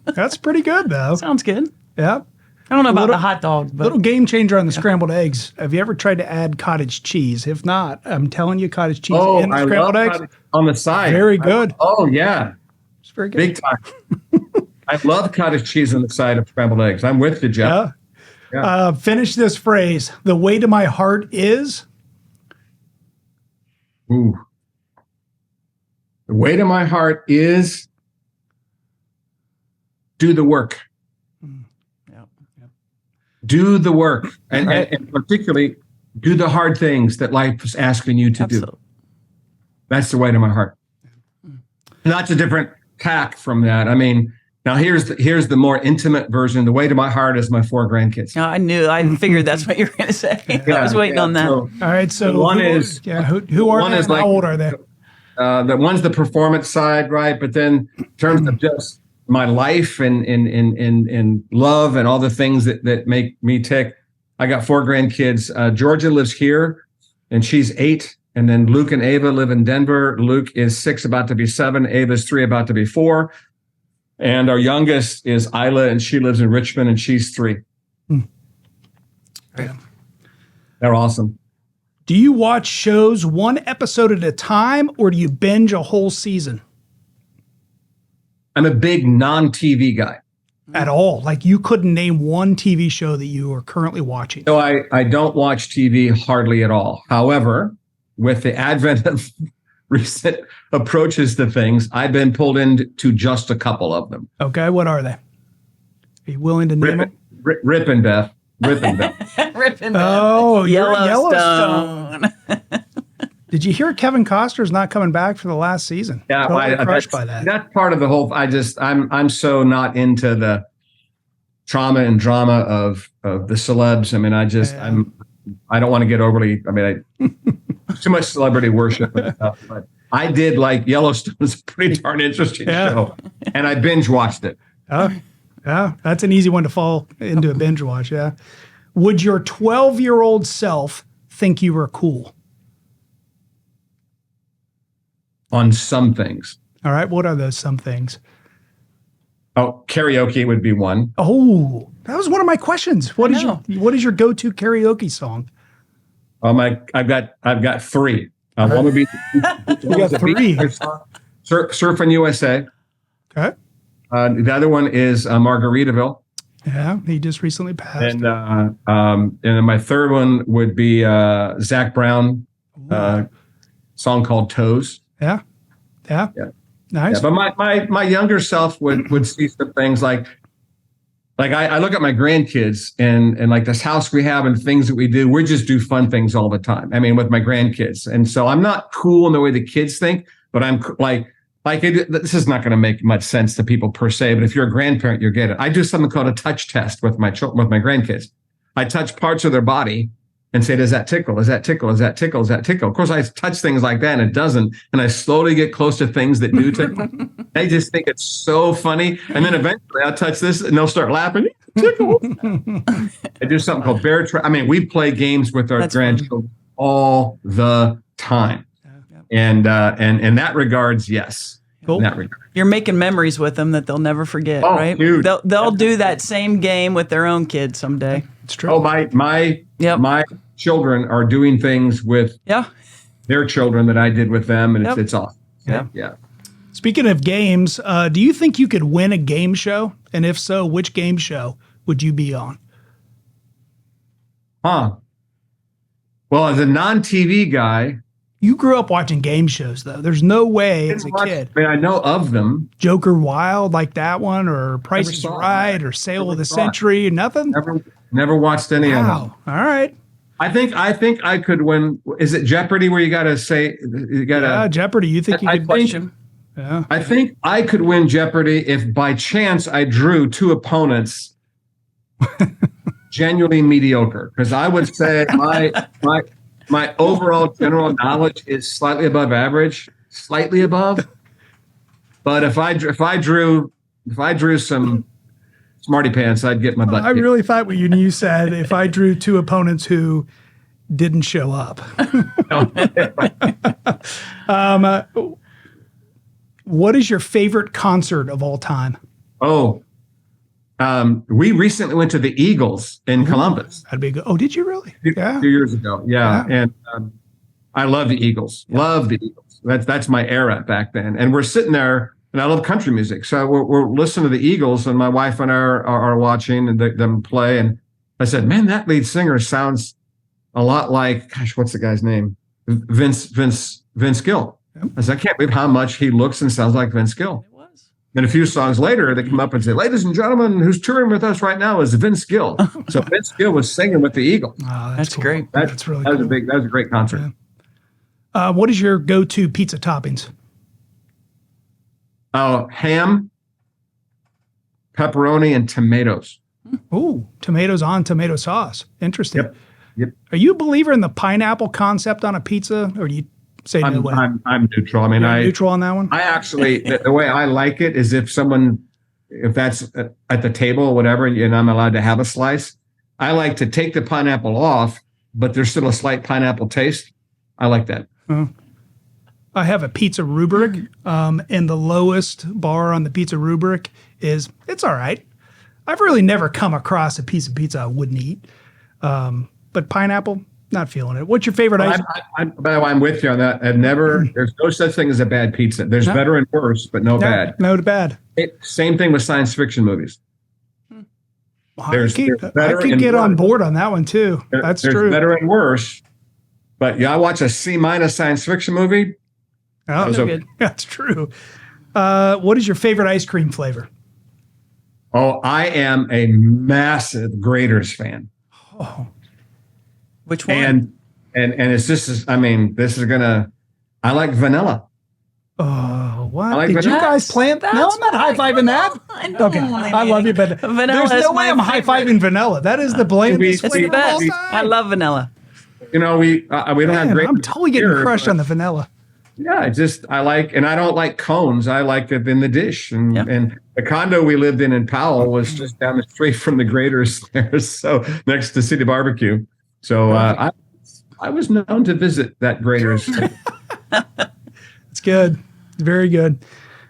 That's pretty good though. Sounds good. Yeah. I don't know about the hot dog, but little game changer on the scrambled eggs. Have you ever tried to add cottage cheese? If not, I'm telling you, cottage cheese in the scrambled eggs on the side. Very good. Yeah. It's very good. Big time. I love cottage cheese on the side of scrambled eggs. I'm with you, Jeff. Yeah. Finish this phrase. The way to my heart is. Ooh. The way to my heart is do the work. Do the work, and particularly do the hard things that life is asking you to do. That's the way to my heart. And that's a different tack from that. Now here's the more intimate version. The way to my heart is my 4 grandkids. I figured that's what you were going to say. I was waiting on that. All right. So one is who are they? How old are they? The one's the performance side, right? But then in terms of just my life and love and all the things that make me tick. I got 4 grandkids. Georgia lives here, and she's 8. And then Luke and Ava live in Denver. Luke is 6, about to be 7. Ava's 3, about to be 4. And our youngest is Isla, and she lives in Richmond, and she's 3. Yeah. They're awesome. Do you watch shows one episode at a time, or do you binge a whole season? I'm a big non-TV guy. At all? Like you couldn't name one TV show that you are currently watching? So I don't watch TV hardly at all. However, with the advent of recent approaches to things, I've been pulled into just a couple of them. Okay, what are they? Are you willing to name them? Rip and Beth. Oh, Yellowstone. Did you hear Kevin Costner's not coming back for the last season? Yeah, Totally crushed by that. That's part of the whole. I'm so not into the trauma and drama of the celebs. I mean, I don't want to get overly. I mean, too much celebrity worship and stuff. But I did like Yellowstone. It's a pretty darn interesting show, and I binge watched it. Oh, yeah, that's an easy one to fall into a binge watch. Yeah. Would your 12-year-old self think you were cool? On some things. All right. What are those some things? Oh, karaoke would be one. Oh, that was one of my questions. What is your go-to karaoke song? I've got 3. One would be You got 3. Surfing USA. Okay. The other one is Margaritaville. Yeah, he just recently passed. And then my third one would be Zach Brown, song called Toes. Yeah. Nice. Yeah, but my younger self would see some things like I look at my grandkids and like this house we have and things that we do. We just do fun things all the time. I mean, with my grandkids, and so I'm not cool in the way the kids think, but I'm this is not going to make much sense to people per se. But if you're a grandparent, you get it. I do something called a touch test with my grandkids. I touch parts of their body and say, does that tickle? Does that tickle? Does that tickle? Does that tickle? Of course, I touch things like that and it doesn't. And I slowly get close to things that do tickle. They just think it's so funny. And then eventually I'll touch this and they'll start laughing. Tickle. I do something called bear trap. I mean, we play games with our grandchildren all the time. And in that regards, yes. Cool. In that regard. You're making memories with them that they'll never forget, Oh, right? huge. They'll do that same game with their own kids someday. It's true. Oh, my children are doing things with their children that I did with them, and it's awesome. Yeah. Speaking of games, do you think you could win a game show? And if so, which game show would you be on? Well, as a non-TV guy, You grew up watching game shows, though. There's no way as a kid. I mean, I know of them. Joker Wild, like that one, or Price is Right, or Sale of the Century, nothing? Never watched any of them. Wow. All right. I think I could win. Is it Jeopardy where you got to say you got to? Yeah, Jeopardy. You think you could Question. Yeah. I think I could win Jeopardy if by chance I drew 2 opponents genuinely mediocre. Because I would say my overall general knowledge is slightly above average, slightly above. But if I drew some smarty pants, I'd get my butt. I really thought what you said if I drew 2 opponents who didn't show up. What is your favorite concert of all time? We recently went to the Eagles in Columbus. That'd be good. Oh, did you really? Yeah. 2 years ago. Yeah. And I love the Eagles. Yeah. Love the Eagles. That's my era back then. And we're sitting there, and I love country music. So we're listening to the Eagles, and my wife and I are watching and them play. And I said, man, that lead singer sounds a lot like, gosh, what's the guy's name? Vince Gill. Yep. I said, I can't believe how much he looks and sounds like Vince Gill. It was. And a few songs later, they come up and say, ladies and gentlemen, who's touring with us right now is Vince Gill. So Vince Gill was singing with the Eagles. Oh, that's cool. great. That's really cool. That was a great concert. Yeah. What is your go-to pizza toppings? Ham, pepperoni, and tomatoes. Oh, tomatoes on tomato sauce. Interesting. Yep. Are you a believer in the pineapple concept on a pizza, or do you say no way? I'm neutral. I mean, You're neutral on that one. I actually the way I like it is if someone if that's at the table or whatever, and I'm allowed to have a slice, I like to take the pineapple off, but there's still a slight pineapple taste. I like that. I have a pizza rubric, and the lowest bar on the pizza rubric is it's all right. I've really never come across a piece of pizza I wouldn't eat. But pineapple, not feeling it. What's your favorite ice? By the way, I'm with you on that. There's no such thing as a bad pizza. There's better and worse, but no bad. No bad. Same thing with science fiction movies. Well, I could get on board on that one too. That's true. There's better and worse, but I watch a C- science fiction movie. Oh, good. That's true. What is your favorite ice cream flavor? Oh, I am a massive Grater's fan. Oh, which one? And it's just, I mean, I like vanilla. Oh, what? Like Did vanilla. you guys plant that? No, I'm not high-fiving that. Okay, I love you, but vanilla there's no way I'm high-fiving vanilla. That is the blandest It's the flavor of all best. time. I love vanilla. We don't have great. I'm totally getting crushed on the vanilla. Yeah, and I don't like cones. I like it in the dish. And the condo we lived in Powell was just down the street from the Graters there, so next to City Barbecue. So I was known to visit that Graters. It's good. Very good.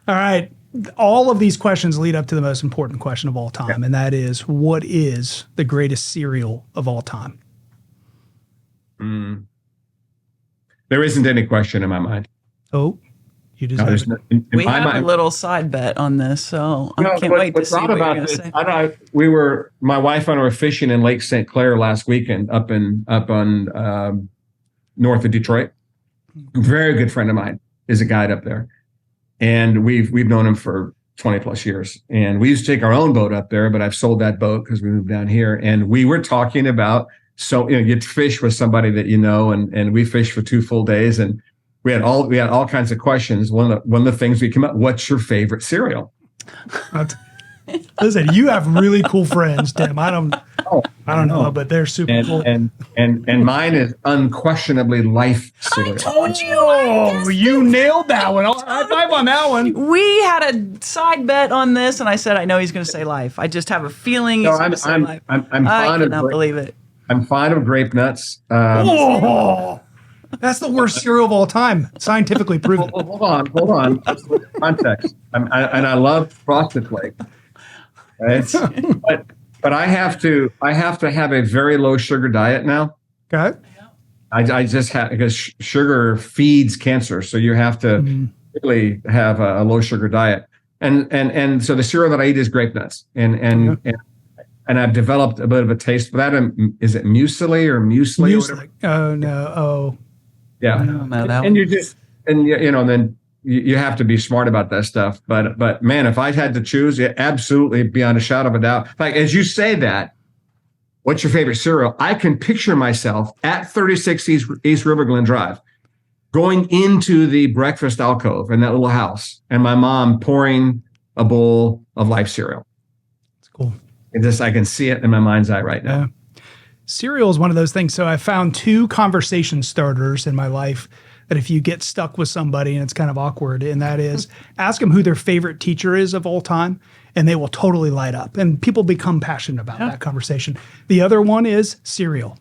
All right. All of these questions lead up to the most important question of all time, and that is, what is the greatest cereal of all time? There isn't any question in my mind. Oh, you just we have a little side bet on this, so I can't wait to see what you're going to say. My wife and I were fishing in Lake St. Clair last weekend up on north of Detroit. A very good friend of mine is a guide up there, and we've known him for 20 plus years. And we used to take our own boat up there, but I've sold that boat because we moved down here. And we were talking about, you fish with somebody that you know, and we fished for 2 full days, and we had all kinds of questions. One of the things we came up, what's your favorite cereal? Listen, you have really cool friends, Tim. I don't know, but they're super cool. And mine is unquestionably Life cereal. I told you. Oh, you nailed that one. High five on that one. We had a side bet on this, and I said I know he's going to say Life. I just have a feeling he's going to say Life. I cannot believe it. I'm fond of grape nuts. That's the worst cereal of all time, scientifically proven. Hold on. Context. And I love Frosted Flakes. Right? but I have to have a very low sugar diet now. Okay. I just have, because sugar feeds cancer, so you have to really have a low sugar diet. And so the cereal that I eat is grape nuts, and I've developed a bit of a taste for that. Is it muesli or muesli? Muesli. Oh no. Oh. Yeah. And you just, and then you have to be smart about that stuff. But man, if I had to choose, absolutely, beyond a shadow of a doubt. Like, as you say that, what's your favorite cereal? I can picture myself at 36 East River Glen Drive, going into the breakfast alcove in that little house, and my mom pouring a bowl of Life cereal. It's cool. I can see it in my mind's eye right now. Yeah. Cereal is one of those things. So I found 2 conversation starters in my life that if you get stuck with somebody and it's kind of awkward, and that is ask them who their favorite teacher is of all time, and they will totally light up. And people become passionate about that conversation. The other one is cereal.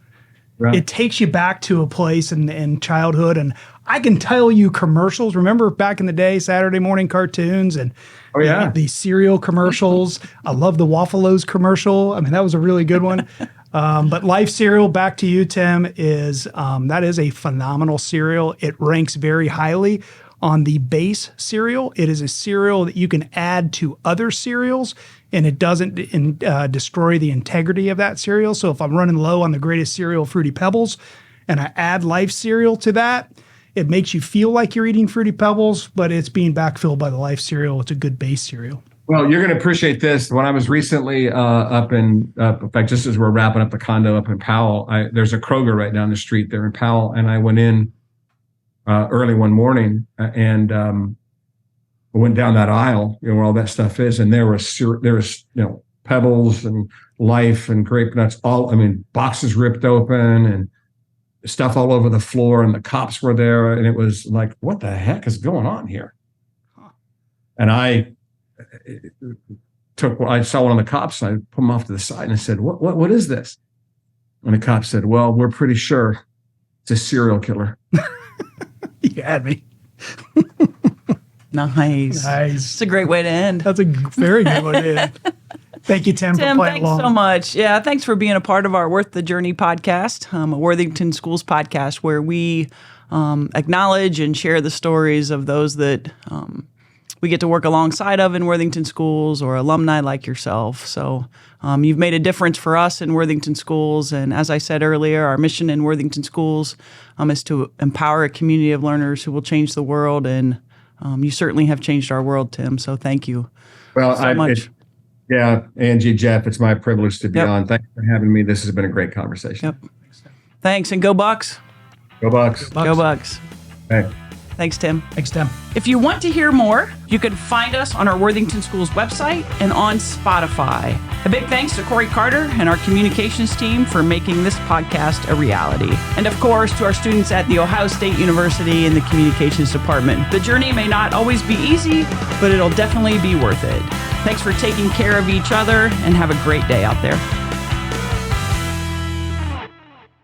Right. It takes you back to a place in childhood. And I can tell you commercials. Remember back in the day, Saturday morning cartoons and the cereal commercials. I love the Waffalo's commercial. I mean, that was a really good one. But Life cereal, back to you, Tim, is that is a phenomenal cereal. It ranks very highly on the base cereal. It is a cereal that you can add to other cereals, and it doesn't destroy the integrity of that cereal. So if I'm running low on the greatest cereal, Fruity Pebbles, and I add Life cereal to that, it makes you feel like you're eating Fruity Pebbles, but it's being backfilled by the Life cereal. It's a good base cereal. Well, you're going to appreciate this. When I was recently in fact, just as we're wrapping up the condo up in Powell, there's a Kroger right down the street there in Powell, and I went in early one morning and went down that aisle, where all that stuff is, and there was Pebbles and Life and grape nuts, boxes ripped open and stuff all over the floor, and the cops were there, and it was like, what the heck is going on here? And I saw one of the cops. And I put him off to the side and I said, what is this? And the cop said, well, we're pretty sure it's a serial killer. You had me. Nice. It's a great way to end. That's a very good one to end. Thank you, Tim, for playing thanks along. so much. Yeah, thanks for being a part of our Worth the Journey podcast, a Worthington Schools podcast, where we acknowledge and share the stories of those that we get to work alongside of in Worthington Schools, or alumni like yourself. So you've made a difference for us in Worthington Schools. And as I said earlier, our mission in Worthington Schools is to empower a community of learners who will change the world. And you certainly have changed our world, Tim. So thank you so much. Yeah, Angie, Jeff, it's my privilege to be on. Thanks for having me. This has been a great conversation. Yep. Thanks, and go Bucks. Go Bucks. Go Bucks. Hey. Thanks, Tim. Thanks, Tim. If you want to hear more, you can find us on our Worthington Schools website and on Spotify. A big thanks to Corey Carter and our communications team for making this podcast a reality. And of course, to our students at The Ohio State University in the communications department. The journey may not always be easy, but it'll definitely be worth it. Thanks for taking care of each other, and have a great day out there.